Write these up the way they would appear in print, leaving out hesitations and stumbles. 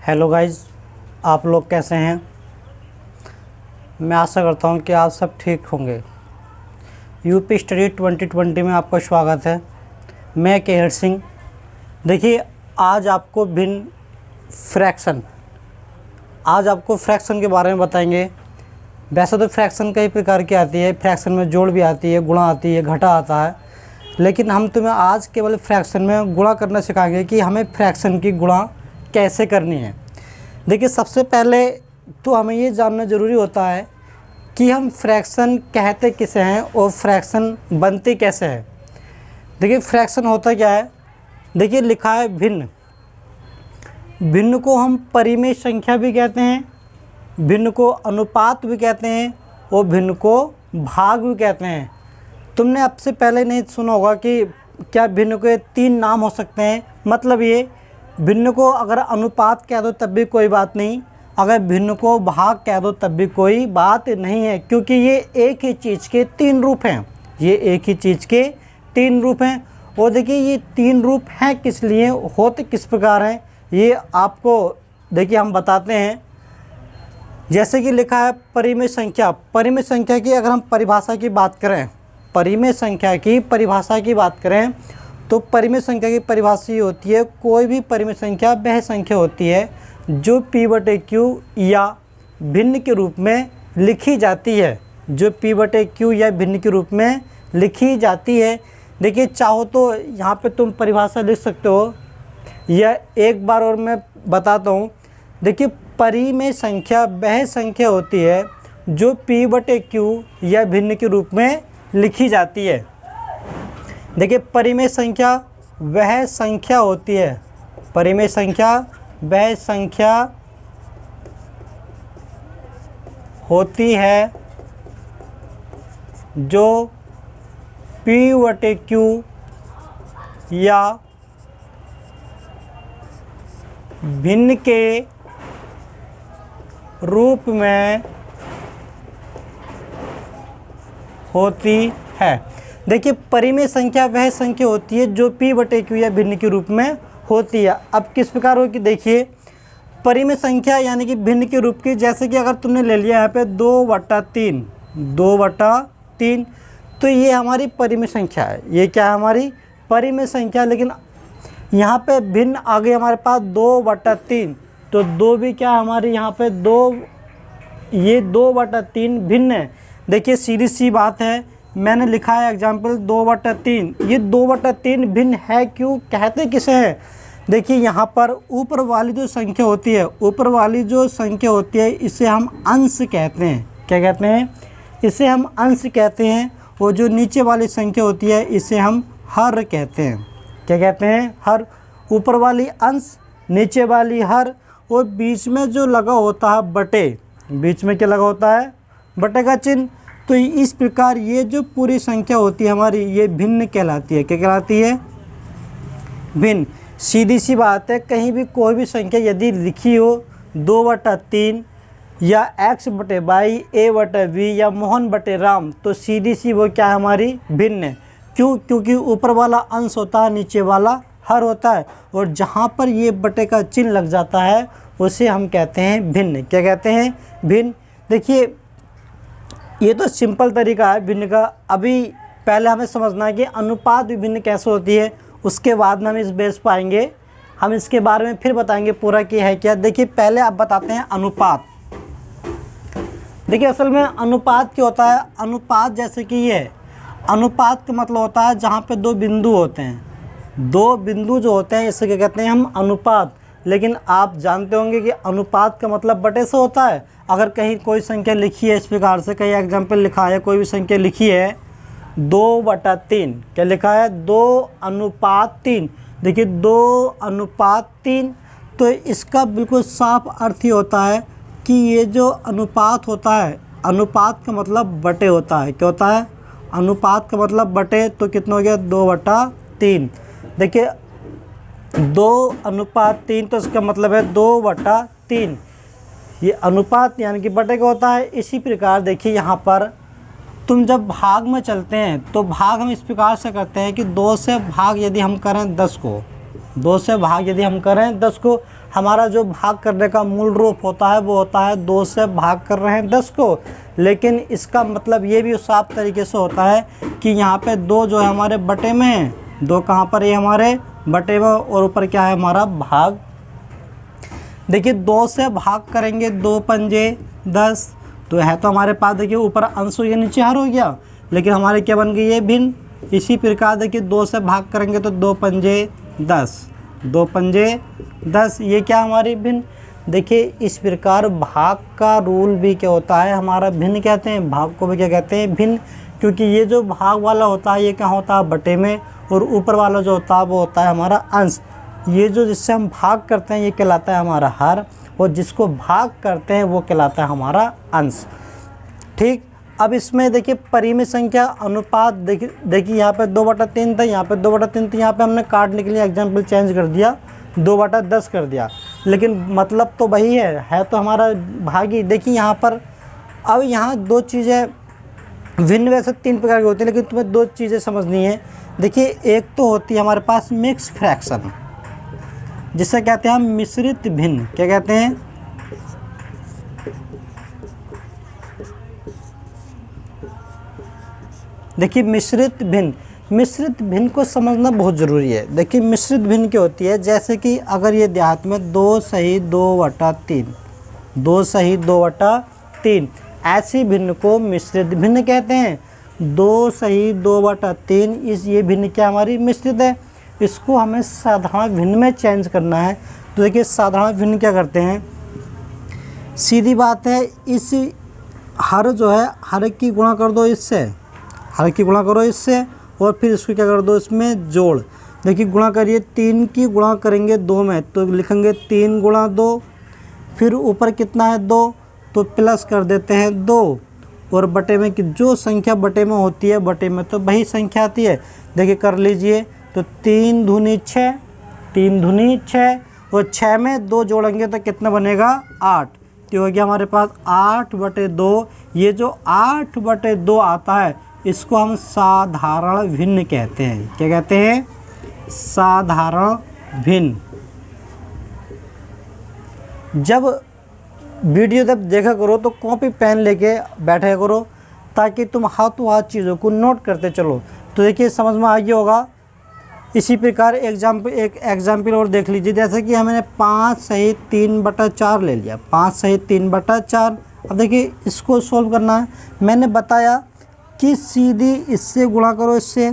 Hello guys, आप लोग कैसे हैं। मैं आशा करता हूं कि आप सब ठीक होंगे। यूपी स्टडी 2020 में आपका स्वागत है। मैं केहर सिंह। देखिए, आज आपको फ्रैक्शन के बारे में बताएंगे। वैसे तो फ्रैक्शन कई प्रकार की आती है। फ्रैक्शन में जोड़ भी आती है, गुणा आती है, घटा आता है, लेकिन हम तुम्हें आज केवल फ्रैक्शन में गुणा करना सिखाएंगे कि हमें फ्रैक्शन की गुणा कैसे करनी है। देखिए, सबसे पहले तो हमें ये जानना ज़रूरी होता है कि हम फ्रैक्शन कहते किसे हैं और फ्रैक्शन बनती कैसे है। देखिए, फ्रैक्शन होता क्या है। देखिए, लिखा है भिन्न। भिन्न को हम परिमेय संख्या भी कहते हैं, भिन्न को अनुपात भी कहते हैं और भिन्न को भाग भी कहते हैं। तुमने अब से पहले नहीं सुना होगा कि क्या भिन्न के 3 नाम हो सकते हैं। मतलब ये, भिन्न को अगर अनुपात कह दो तब भी कोई बात नहीं, अगर भिन्न को भाग कह दो तब भी कोई बात नहीं है, क्योंकि ये एक ही चीज़ के 3 रूप हैं। ये एक ही चीज़ के 3 रूप हैं। और देखिए, ये 3 रूप हैं किस लिए, होते किस प्रकार हैं, ये आपको देखिए हम बताते हैं। जैसे कि लिखा है परिमेय संख्या। परिमेय संख्या की अगर हम परिभाषा की बात करें, परिमेय संख्या की परिभाषा की बात करें तो परिमेय संख्या की परिभाषा ये होती है, कोई भी परिमेय संख्या वह संख्या होती है जो P/Q या भिन्न के रूप में लिखी जाती है, जो P/Q या भिन्न के रूप में लिखी जाती है। देखिए, चाहो तो यहाँ पे तुम परिभाषा लिख सकते हो, या एक बार और मैं बताता हूँ। देखिए, परिमेय संख्या वह संख्या होती है जो P/Q या भिन्न के रूप में लिखी जाती है। देखिए, परिमेय संख्या वह संख्या होती है, परिमेय संख्या वह संख्या होती है जो P/Q या भिन्न के रूप में होती है। देखिए, परिमेय संख्या वह संख्या होती है जो P/Q या भिन्न के रूप में होती है। अब किस प्रकार होगी, देखिए, परिमेय संख्या यानी कि भिन्न के रूप की, जैसे कि अगर तुमने ले लिया यहाँ पे 2/3, 2/3, तो ये हमारी परिमेय संख्या है। ये क्या है, हमारी परिमेय संख्या। लेकिन यहाँ पे भिन्न आ गई हमारे पास 2/3, तो 2 भी क्या हमारी यहाँ पे 2, ये 2/3 भिन्न है। देखिए, सीधी सी बात है, मैंने लिखा है एग्जाम्पल 2/3। ये 2/3 भिन्न है, क्यों कहते किसे हैं। देखिए, यहाँ पर ऊपर वाली जो संख्या होती है, ऊपर वाली जो संख्या होती है, इसे हम अंश कहते हैं। क्या कहते हैं, इसे हम अंश कहते हैं। और जो नीचे वाली संख्या होती है, इसे हम हर कहते हैं। क्या कहते हैं, हर। ऊपर वाली अंश, नीचे वाली हर, और बीच में जो लगा होता है बटे, बीच में क्या लगा होता है, बटे का चिन्ह। तो इस प्रकार ये जो पूरी संख्या होती है हमारी, ये भिन्न कहलाती है। क्या कहलाती है, भिन्न। सीधी सी बात है, कहीं भी कोई भी संख्या यदि लिखी हो 2/3 या x/y, a/v या मोहन/राम, तो सीधी सी वो क्या है, हमारी भिन्न है। क्यों, क्योंकि ऊपर वाला अंश होता है, नीचे वाला हर होता है, और जहाँ पर ये बटे का चिन्ह लग जाता है उसे हम कहते हैं भिन्न। क्या कहते हैं, भिन्न। देखिए, ये तो सिंपल तरीका है भिन्न का। अभी पहले हमें समझना है कि अनुपात भी भिन्न कैसे होती है, उसके बाद में हम इस बेस पाएंगे। हम इसके बारे में फिर बताएंगे पूरा कि है क्या। देखिए, पहले आप बताते हैं अनुपात। देखिए, असल में अनुपात क्या होता है। अनुपात जैसे कि ये, अनुपात का मतलब होता है जहाँ पे 2 बिंदु होते हैं। 2 बिंदु जो होते हैं, इसे क्या कहते हैं, हम अनुपात। लेकिन आप जानते होंगे कि अनुपात का मतलब बटे से होता है। अगर कहीं कोई संख्या लिखी है इस प्रकार से, कहीं एग्जाम्पल लिखा है, कोई भी संख्या लिखी है 2/3, क्या लिखा है, 2/3। देखिए, 2/3, तो इसका बिल्कुल साफ अर्थ ही होता है कि ये जो अनुपात होता है, अनुपात का मतलब बटे होता है। क्या होता है, अनुपात का मतलब बटे। तो कितना हो गया, 2/3। देखिए, 2/3, तो इसका मतलब है 2/3। ये अनुपात यानी कि बटे का होता है। इसी प्रकार देखिए, यहाँ पर तुम जब भाग में चलते हैं तो भाग हम इस प्रकार से करते हैं कि 2 से भाग यदि हम करें 10 को, 2 से भाग यदि हम करें 10 को, हमारा जो भाग करने का मूल रूप होता है वो होता है 2 से भाग कर रहे हैं 10 को, लेकिन इसका मतलब ये भी साफ तरीके से होता है कि यहाँ पे 2 जो है हमारे बटे में है, 2 कहाँ पर ये हमारे बटे में, और ऊपर क्या है हमारा भाग। देखिए 2 से भाग करेंगे 2 पंजे 10, तो है तो हमारे पास देखिए ऊपर अंश ये नीचे हर हो गया, लेकिन हमारे क्या बन गई ये भिन्न। इसी प्रकार देखिए 2 से भाग करेंगे तो 2 पंजे 10, 2 पंजे 10, ये क्या हमारी भिन्न। देखिए इस प्रकार भाग का रूल भी क्या होता है हमारा भिन्न कहते हैं, भाग को भी क्या कहते हैं भिन्न, क्योंकि ये जो भाग वाला होता है ये क्या होता है बटे में, और ऊपर वाला जो होता है वो होता है हमारा अंश। ये जो जिससे हम भाग करते हैं ये कहलाता है हमारा हर, और जिसको भाग करते हैं वो कहलाता है हमारा अंश। ठीक, अब इसमें देखिए परिमेय संख्या अनुपात, देखिए यहाँ पे 2/3 था, यहाँ पे 2/3 था, यहाँ पे हमने काटने के लिए एग्जाम्पल चेंज कर दिया 2/10 कर दिया, लेकिन मतलब तो वही है तो हमारा भागी। देखिए यहाँ पर अब यहाँ 2 चीज़ें भिन्न, वैसे 3 प्रकार की होती है, लेकिन तुम्हें 2 चीज़ें समझनी है। देखिए एक तो होती है हमारे पास मिक्स फ्रैक्शन, जिसे कहते हैं हम मिश्रित भिन्न। क्या कहते हैं? देखिए मिश्रित भिन्न, मिश्रित भिन्न को समझना बहुत ज़रूरी है। देखिए मिश्रित भिन्न क्या होती है, जैसे कि अगर ये देहात में 2 सही 2/3, 2 सही 2/3, ऐसी भिन्न को मिश्रित भिन्न कहते हैं। 2 सही 2/3 ये भिन्न क्या हमारी मिश्रित है, इसको हमें साधारण भिन्न में चेंज करना है। तो देखिए साधारण भिन्न क्या करते हैं, सीधी बात है, इस हर जो है हर की गुणा कर दो इससे, हर की गुणा करो इससे, और फिर इसको क्या कर दो इसमें जोड़। देखिए गुणा करिए, 3 की गुणा करेंगे 2 में तो लिखेंगे 3 × 2, फिर ऊपर कितना है 2 तो प्लस कर देते हैं 2, और बटे में कि जो संख्या बटे में होती है बटे में तो वही संख्या आती है। देखिए कर लीजिए, तो 3 दूनी 6, 3 दूनी 6, और 6 में 2 जोड़ेंगे तो कितना बनेगा 8, तो हो गया हमारे पास 8/2। ये जो 8/2 आता है इसको हम साधारण भिन्न कहते हैं। क्या कहते हैं? साधारण भिन्न। जब वीडियो जब देखा करो तो कॉपी पेन लेके बैठा करो, ताकि तुम हाथों हाथ चीज़ों को नोट करते चलो। तो देखिए समझ में आ गया होगा। इसी प्रकार एक एग्जाम्पल और देख लीजिए, जैसे कि हमने 5 सही 3/4 ले लिया, 5 सही 3/4। अब देखिए इसको सोल्व करना है, मैंने बताया कि सीधी इससे गुणा करो इससे,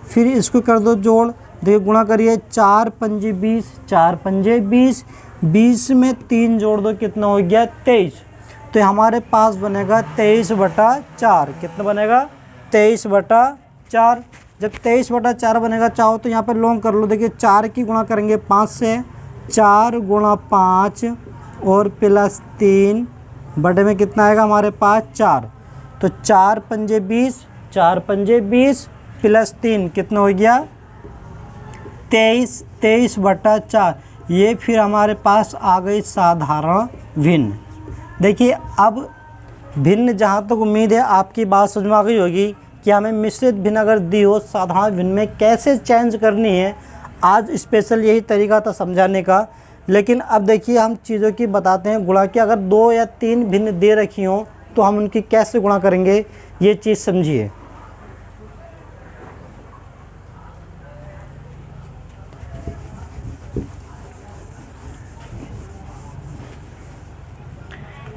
फिर इसको कर दो जोड़। देखिए गुणा करिए, 4 पंजे 20, 4 पंजे 20, 20 में 3 जोड़ दो कितना हो गया 23, तो हमारे पास बनेगा 23/4। कितना बनेगा 23/4। जब 23/4 बनेगा, चाहो तो यहाँ पर लॉन्ग कर लो। देखिए 4 की गुणा करेंगे 5 से, 4 × 5 और प्लस 3 बटे में कितना आएगा हमारे पास 4, तो 4 पंजे 20, 4 पंजे 20 प्लस 3 कितना हो गया 23, 23/4। ये फिर हमारे पास आ गई साधारण भिन्न। देखिए अब भिन्न, जहाँ तक उम्मीद है आपकी बात समझ में आ गई होगी कि हमें मिश्रित भिन्न अगर दी हो साधारण भिन्न में कैसे चेंज करनी है। आज स्पेशल यही तरीका था समझाने का। लेकिन अब देखिए हम चीज़ों की बताते हैं गुणा की। अगर 2 या 3 भिन्न दे रखी हों तो हम उनकी कैसे गुणा करेंगे, ये चीज़ समझिए।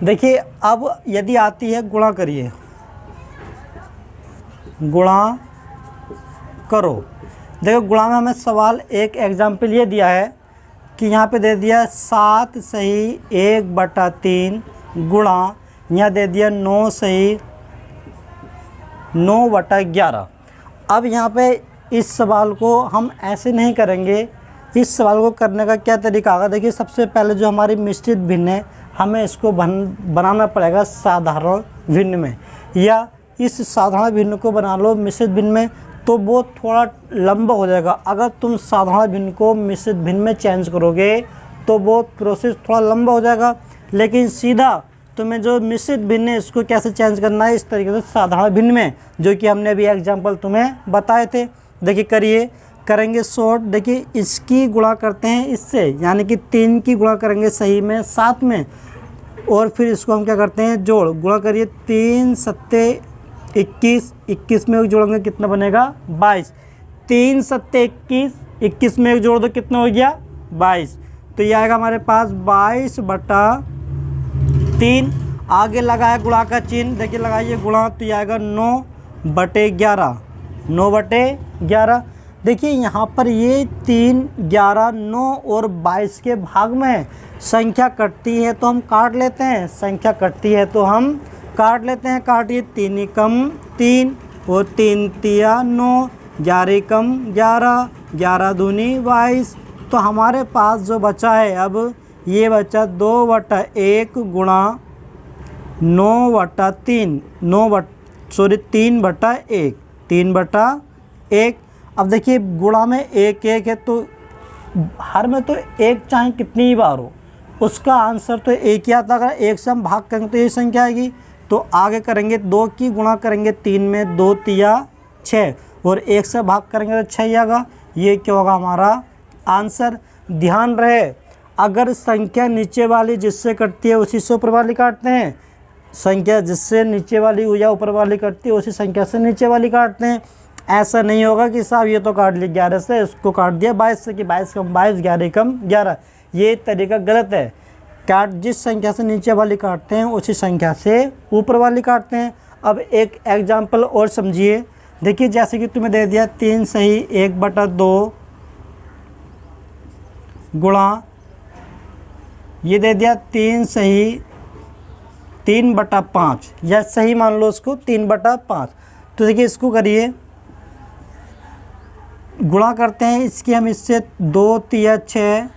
देखिए अब यदि आती है गुणा करिए, गुणा करो। देखो गुणा में हमें सवाल एक एग्जाम्पल ये दिया है कि यहाँ पे दे दिया 7 सही 1/3 गुणा, यहाँ दे दिया 9 सही 9/11। अब यहाँ पे इस सवाल को हम ऐसे नहीं करेंगे। इस सवाल को करने का क्या तरीका होगा, देखिए सबसे पहले जो हमारी मिश्रित भिन्न है हमें इसको बनाना पड़ेगा साधारण भिन्न में, या इस साधारण भिन्न को बना लो मिश्रित भिन्न में, तो वो थोड़ा लंबा हो जाएगा। अगर तुम साधारण भिन्न को मिश्रित भिन्न में चेंज करोगे तो वो प्रोसेस थोड़ा लंबा हो जाएगा। लेकिन सीधा तुम्हें जो मिश्रित भिन्न है इसको कैसे चेंज करना है, इस तरीके से साधारण भिन्न में, जो कि हमने अभी एग्जाम्पल तुम्हें बताए थे। देखिए करिए, करेंगे शॉर्ट। देखिए इसकी गुणा करते हैं इससे, यानी कि 3 की गुणा करेंगे सही में 7 में, और फिर इसको हम क्या करते हैं जोड़। गुणा करिए 3 सत्ते 21, 21 में एक जोड़ेंगे कितना बनेगा 22। 3 सत्ते 21, 21 में एक जोड़ दो कितना हो गया 22। तो ये आएगा हमारे पास 22/3। आगे लगाया गुणा का चिन्ह, देखिए लगाइए गुणा, तो ये आएगा 9/11, 9/11। देखिए यहाँ पर ये 3, 11, 9 और 22 के भाग में संख्या कटती है तो हम काट लेते हैं, संख्या कटती है तो हम काट लेते हैं। काटिए 3 एकम 3 और 3 तिया 9, 11 एकम 11, 11 दूनी 22। तो हमारे पास जो बचा है अब ये बचा 2/1 गुणा 9/3, 3/1, 3/1। अब देखिए गुणा में 1 1 है तो हर में तो 1 चाहे कितनी ही बार हो उसका आंसर तो 1 ही आता। अगर 1 से हम भाग करेंगे तो ये संख्या आएगी। तो आगे करेंगे 2 की गुणा करेंगे 3 में, 2 तिया 6, और 1 से भाग करेंगे तो 6 ही आएगा। ये क्या होगा हमारा आंसर। ध्यान रहे अगर संख्या नीचे वाली जिससे कटती है उसी से ऊपर वाली काटते हैं, संख्या जिससे नीचे वाली या ऊपर वाली कटती है उसी संख्या से नीचे वाली काटते हैं। ऐसा नहीं होगा कि साहब ये तो काट लिया 11 से, इसको काट दिया 22 से कि 22 कम 22, 11 कम 11। ये तरीका गलत है। काट जिस संख्या से नीचे वाली काटते हैं उसी संख्या से ऊपर वाली काटते हैं। अब एक एग्जाम्पल और समझिए। देखिए जैसे कि तुम्हें दे दिया 3 सही 1/2 गुणा, ये दे दिया 3 सही 3/5, या सही मान लो उसको 3/5। तो देखिए इसको करिए गुणा करते हैं इसकी हम इससे, 2 तिया 6,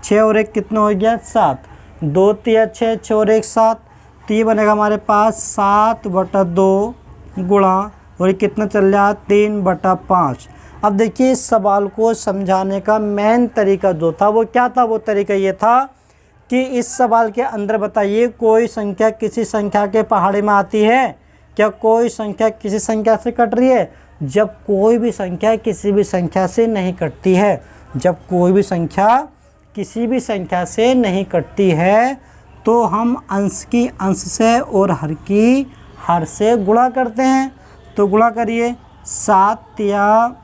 6 और 1 कितना हो गया 7, 2 तिया 6, 6 और 1 7। तो ये बनेगा हमारे पास 7/2 गुणा, और ये कितना चल रहा 3/5। अब देखिए इस सवाल को समझाने का मेन तरीका जो था वो क्या था। वो तरीका ये था कि इस सवाल के अंदर बताइए कोई संख्या किसी संख्या के पहाड़े में आती है क्या, कोई संख्या किसी संख्या से कट रही है। जब कोई भी संख्या किसी भी संख्या से नहीं कटती है, जब कोई भी संख्या किसी भी संख्या से नहीं कटती है तो हम अंश की अंश से और हर की हर से गुणा करते हैं। तो गुणा करिए 7 तिया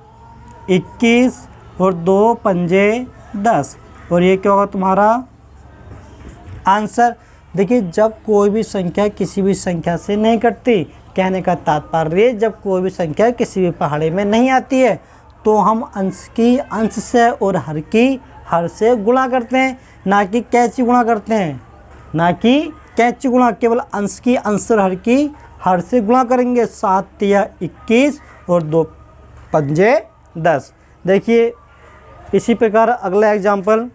21 और 2 पंजे 10, और ये क्या होगा तुम्हारा आंसर। देखिए जब कोई भी संख्या किसी भी संख्या से नहीं कटती, कहने का तात्पर्य जब कोई भी संख्या किसी भी पहाड़े में नहीं आती है तो हम अंश की अंश से और हर की हर से गुणा करते हैं, ना कि कैची गुणा करते हैं, ना कि कैची गुणा। केवल अंश की अंश और हर की हर से गुणा करेंगे। 7 तिया 21 और 2 पंजे 10। देखिए इसी प्रकार अगला एग्जाम्पल।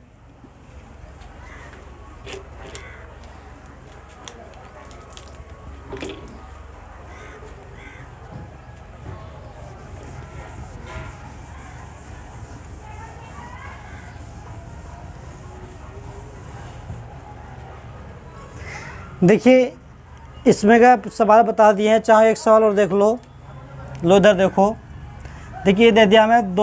देखिए इसमें का सवाल बता दिए हैं, चाहे एक सवाल और देख लो। लो इधर देखो, देखिए दे दिया हमें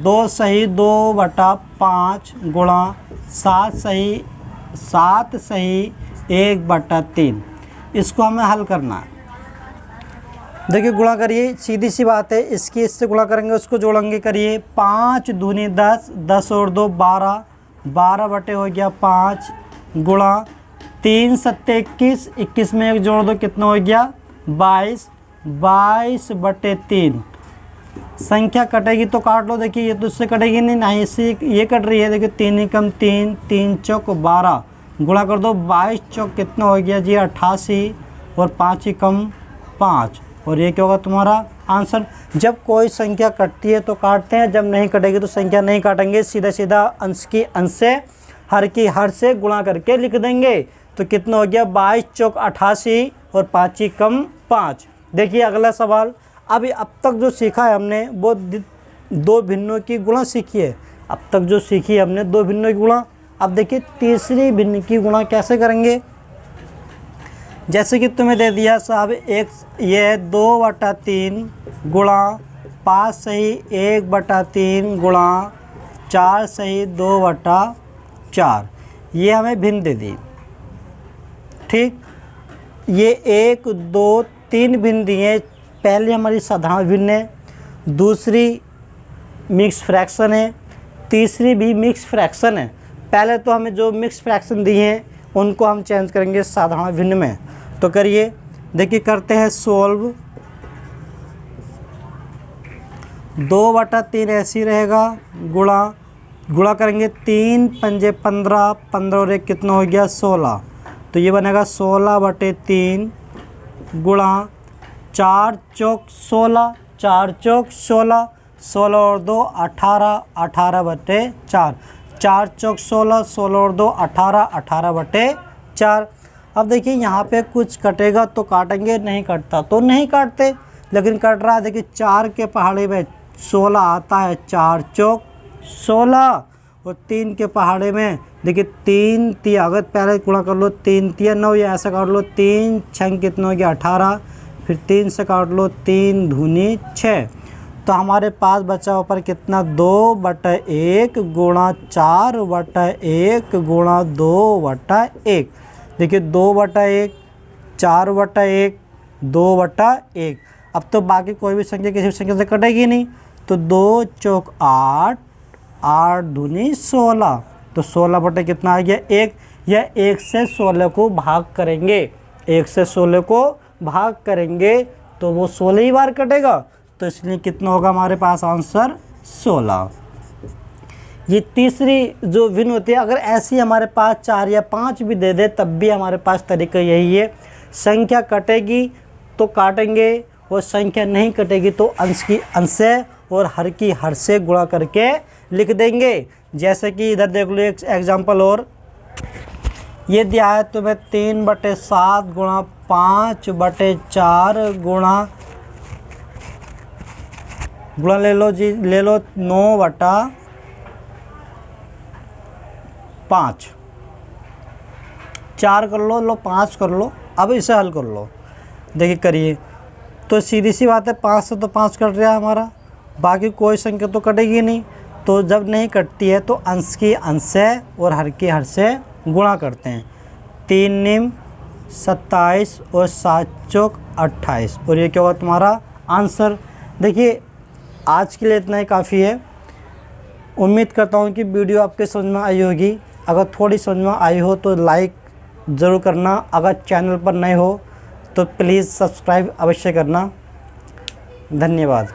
2 सही 2/5 गुणा 7 सही 1/3। इसको हमें हल करना है। देखिए गुणा करिए, सीधी सी बात है, इसकी इससे गुणा करेंगे उसको जोड़ेंगे। करिए 5 दूनी 10, 10 और 2 12, 12 बटे हो गया 5 गुणा 3 सत्ते 21, 21 में एक जोड़ दो कितना हो गया 22, 22/3। संख्या कटेगी तो काट लो। देखिए ये तो इससे कटेगी नहीं, ना इससे ये कट रही है। देखिए 3 एकम 3, 3 चौक 12 गुणा कर दो 22 चौक कितना हो गया जी 88, और 5 एकम 5, और ये क्या होगा तुम्हारा आंसर। जब कोई संख्या कटती है तो काटते हैं, जब नहीं कटेगी तो संख्या नहीं काटेंगे, सीधा सीधा अंश की अंश से हर की हर से गुणा करके लिख देंगे। तो कितना हो गया 22 चौक 88 और 5 एकम 5। देखिए अगला सवाल। अब तक जो सीखा है हमने वो 2 भिन्नों की गुणा सीखी है। अब तक जो सीखी है हमने 2 भिन्नों की गुणा। अब देखिए तीसरी भिन्न की गुणा कैसे करेंगे। जैसे कि तुम्हें दे दिया साहब एक ये 2/3 गुणा 5 सही 1/3 गुणा 4 सही 2/4, ये हमें भिन्न दे दी। ठीक, ये 1 2 3 भिन्न दिए। पहली हमारी साधारण भिन्न है, दूसरी मिक्स फ्रैक्शन है, तीसरी भी मिक्स फ्रैक्शन है। पहले तो हमें जो मिक्स फ्रैक्शन दिए हैं उनको हम चेंज करेंगे साधारण भिन्न में। तो करिए, देखिए करते हैं सोल्व। 2/3 ऐसी रहेगा, गुणा करेंगे 3 पंजे 15, 15 और 1 कितना हो गया 16। तो ये बनेगा 16/3 गुणा 4 चौक 16, 4 चौक 16, 16 और 2 18, 18/4, 4 चौक 16, 16 और 2 18, 18/4। अब देखिए यहाँ पे कुछ कटेगा तो काटेंगे, नहीं कटता तो नहीं काटते, लेकिन कट रहा है। देखिए 4 के पहाड़े में 16 आता है, 4 चौक 16, और 3 के पहाड़े में देखिए 3 तिया, अगर पहले गुणा कर लो 3 तिया 9, या ऐसा काट लो 3 छंग कितना हो गया 18, फिर 3 से काट लो 3 दूनी 6। तो हमारे पास बचा ऊपर कितना 2/1 गुणा 4/1 गुणा 2/1। देखिए 2/1, 4/1, 2/1। अब तो बाकी कोई भी संख्या किसी भी संख्या से कटेगी नहीं। तो 2 चौक 8, 8 दूनी 16, तो 16 कितना आ गया 1। यह 1 से 16 को भाग करेंगे, 1 से 16 को भाग करेंगे तो वो 16 ही बार कटेगा। तो इसलिए कितना होगा हमारे पास आंसर 16। ये तीसरी जो भिन्न होती है, अगर ऐसी हमारे पास 4 या 5 भी दे दे तब भी हमारे पास तरीका यही है, संख्या कटेगी तो काटेंगे, और संख्या नहीं कटेगी तो अंश की अंश से और हर की हर से गुणा करके लिख देंगे। जैसे कि इधर देख लो एक एग्जाम्पल और, ये दिया है तुम्हें 3/7 गुणा 5/4 गुणा ले लो जी, ले लो 9/5, 4 कर लो, 5 कर लो। अब इसे हल कर लो, देखिए करिए। तो सीधी सी बात है, 5 से तो 5 कट रहा है हमारा, बाकी कोई संख्या तो कटेगी नहीं। तो जब नहीं कटती है तो अंश की अंश से और हर की हर से गुणा करते हैं। 3 निम 27 और 7 चौक 28, और ये क्या होगा तुम्हारा आंसर। देखिए आज के लिए इतना ही काफ़ी है। उम्मीद करता हूँ कि वीडियो आपके समझ में आई होगी। अगर थोड़ी समझ में आई हो तो लाइक ज़रूर करना, अगर चैनल पर नए हो तो प्लीज़ सब्सक्राइब अवश्य करना। धन्यवाद।